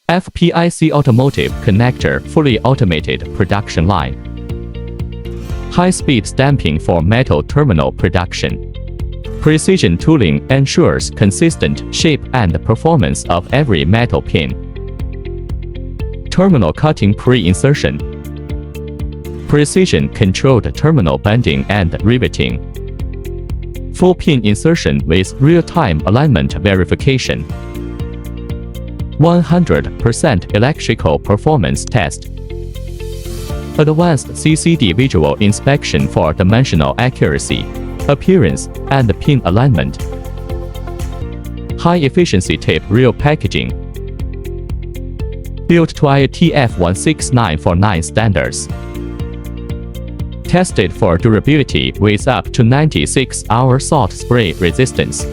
FPIC Automotive Connector Fully Automated Production Line. High-speed stamping for metal terminal production. Precision tooling ensures consistent shape and performance of every metal pin. Terminal cutting pre-insertion. Precision-controlled terminal bending and riveting. Full pin insertion with real-time alignment verification. 100% electrical performance test. Advanced CCD visual inspection for dimensional accuracy, appearance, and pin alignment. High-efficiency tape reel packaging. Built to IATF 16949 standards. Tested for durability with up to 96-hour salt spray resistance.